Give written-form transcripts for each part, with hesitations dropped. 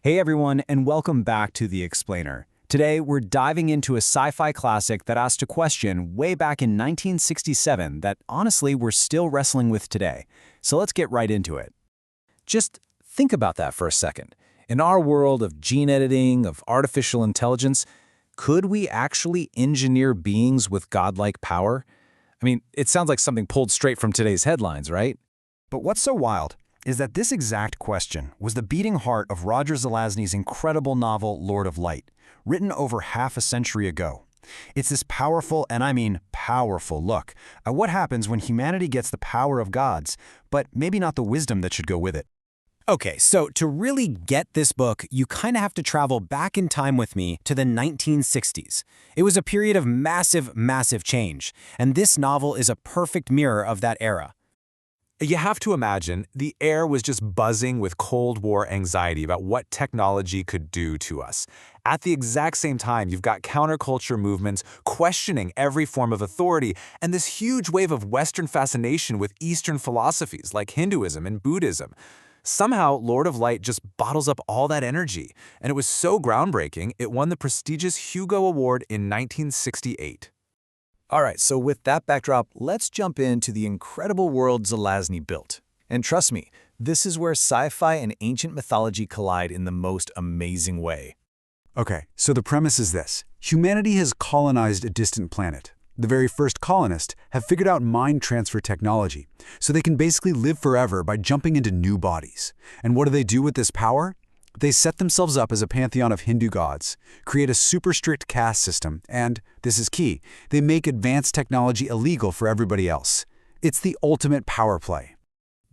Hey everyone, and welcome back to The Explainer. Today, we're diving into a sci-fi classic that asked a question way back in 1967 that honestly we're still wrestling with today. So let's get right into it. Just think about that for a second. In our world of gene editing, of artificial intelligence, could we actually engineer beings with godlike power? I mean, it sounds like something pulled straight from today's headlines, right? But what's so wild is that this exact question was the beating heart of Roger Zelazny's incredible novel Lord of Light, written over half a century ago. It's this powerful, and I mean powerful, look at what happens when humanity gets the power of gods, but maybe not the wisdom that should go with it. Okay, so to really get this book, you kind of have to travel back in time with me to the 1960s. It was a period of massive change, and this novel is a perfect mirror of that era. You have to imagine the air was just buzzing with Cold War anxiety about what technology could do to us. At the exact same time, you've got counterculture movements questioning every form of authority and this huge wave of Western fascination with Eastern philosophies like Hinduism and Buddhism. Somehow, Lord of Light just bottles up all that energy, and it was so groundbreaking, it won the prestigious Hugo Award in 1968. All right, so with that backdrop, let's jump into the incredible world Zelazny built. And trust me, this is where sci-fi and ancient mythology collide in the most amazing way. Okay, so the premise is this. Humanity has colonized a distant planet. The very first colonists have figured out mind transfer technology, so they can basically live forever by jumping into new bodies. And what do they do with this power? They set themselves up as a pantheon of Hindu gods, create a super strict caste system, and, this is key, they make advanced technology illegal for everybody else. It's the ultimate power play.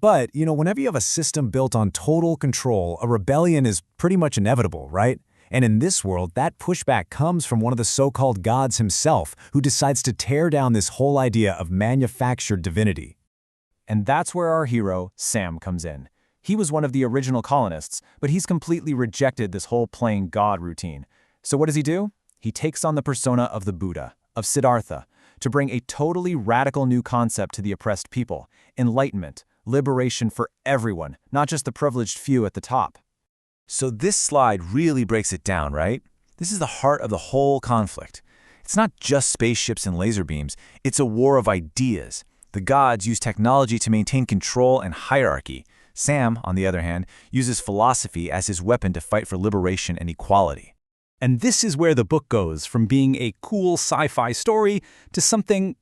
But, whenever you have a system built on total control, a rebellion is pretty much inevitable, right? And in this world, that pushback comes from one of the so-called gods himself, who decides to tear down this whole idea of manufactured divinity. And that's where our hero, Sam, comes in. He was one of the original colonists, but he's completely rejected this whole playing God routine. So what does he do? He takes on the persona of the Buddha, of Siddhartha, to bring a totally radical new concept to the oppressed people: enlightenment, liberation for everyone, not just the privileged few at the top. So this slide really breaks it down, right? This is the heart of the whole conflict. It's not just spaceships and laser beams, it's a war of ideas. The gods use technology to maintain control and hierarchy. Sam, on the other hand, uses philosophy as his weapon to fight for liberation and equality. And this is where the book goes from being a cool sci-fi story to something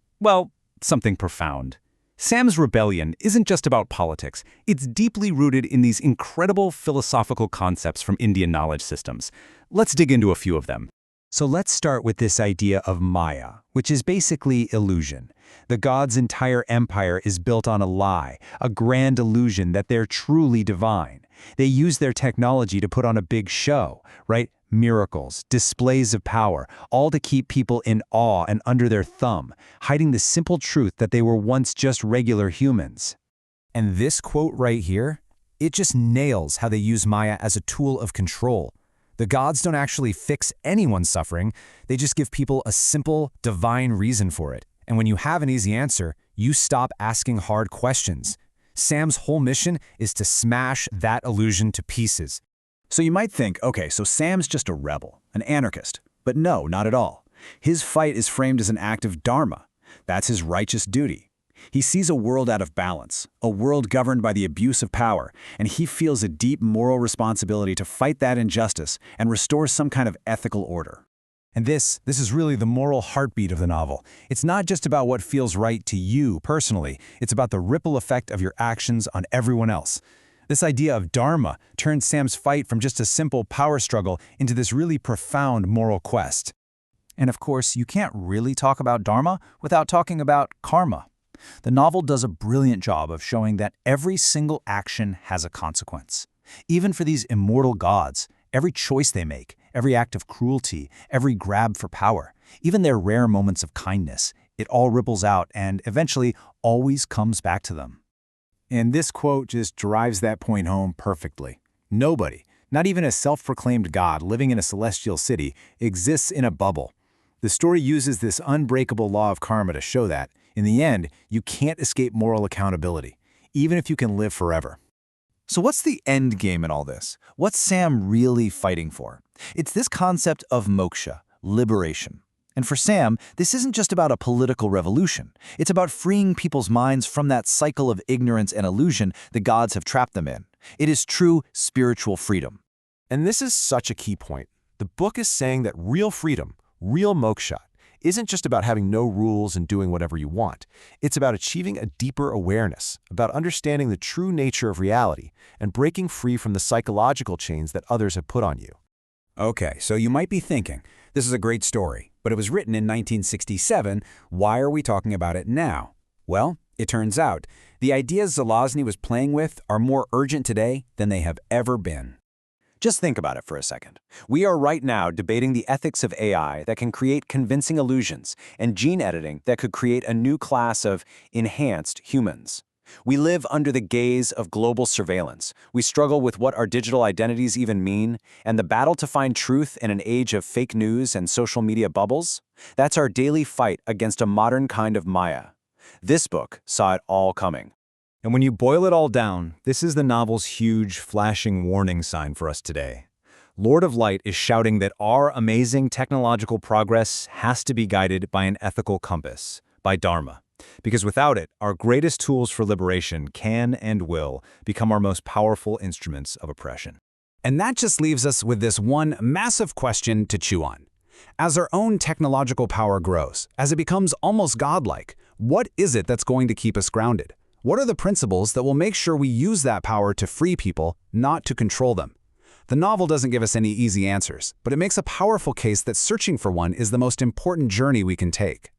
profound. Sam's rebellion isn't just about politics. It's deeply rooted in these incredible philosophical concepts from Indian knowledge systems. Let's dig into a few of them. So let's start with this idea of Maya, which is basically illusion. The gods' entire empire is built on a lie, a grand illusion that they're truly divine. They use their technology to put on a big show, right? Miracles, displays of power, all to keep people in awe and under their thumb, hiding the simple truth that they were once just regular humans. And this quote right here, it just nails how they use Maya as a tool of control. The gods don't actually fix anyone's suffering, they just give people a simple, divine reason for it. And when you have an easy answer, you stop asking hard questions. Sam's whole mission is to smash that illusion to pieces. So you might think, okay, so Sam's just a rebel, an anarchist. But no, not at all. His fight is framed as an act of dharma. That's his righteous duty. He sees a world out of balance, a world governed by the abuse of power, and he feels a deep moral responsibility to fight that injustice and restore some kind of ethical order. And this is really the moral heartbeat of the novel. It's not just about what feels right to you personally, it's about the ripple effect of your actions on everyone else. This idea of dharma turns Sam's fight from just a simple power struggle into this really profound moral quest. And of course, you can't really talk about dharma without talking about karma. The novel does a brilliant job of showing that every single action has a consequence. Even for these immortal gods, every choice they make, every act of cruelty, every grab for power, even their rare moments of kindness, it all ripples out and eventually always comes back to them. And this quote just drives that point home perfectly. Nobody, not even a self-proclaimed god living in a celestial city, exists in a bubble. The story uses this unbreakable law of karma to show that, in the end, you can't escape moral accountability, even if you can live forever. So what's the end game in all this? What's Sam really fighting for? It's this concept of moksha, liberation. And for Sam, this isn't just about a political revolution. It's about freeing people's minds from that cycle of ignorance and illusion the gods have trapped them in. It is true spiritual freedom. And this is such a key point. The book is saying that real freedom, real moksha, isn't just about having no rules and doing whatever you want. It's about achieving a deeper awareness, about understanding the true nature of reality, and breaking free from the psychological chains that others have put on you. Okay, so you might be thinking, this is a great story, but it was written in 1967. Why are we talking about it now? Well, it turns out, the ideas Zelazny was playing with are more urgent today than they have ever been. Just think about it for a second. We are right now debating the ethics of AI that can create convincing illusions and gene editing that could create a new class of enhanced humans. We live under the gaze of global surveillance. We struggle with what our digital identities even mean, and the battle to find truth in an age of fake news and social media bubbles. That's our daily fight against a modern kind of Maya. This book saw it all coming. And when you boil it all down, this is the novel's huge, flashing warning sign for us today. Lord of Light is shouting that our amazing technological progress has to be guided by an ethical compass, by Dharma. Because without it, our greatest tools for liberation can and will become our most powerful instruments of oppression. And that just leaves us with this one massive question to chew on. As our own technological power grows, as it becomes almost godlike, what is it that's going to keep us grounded? What are the principles that will make sure we use that power to free people, not to control them? The novel doesn't give us any easy answers, but it makes a powerful case that searching for one is the most important journey we can take.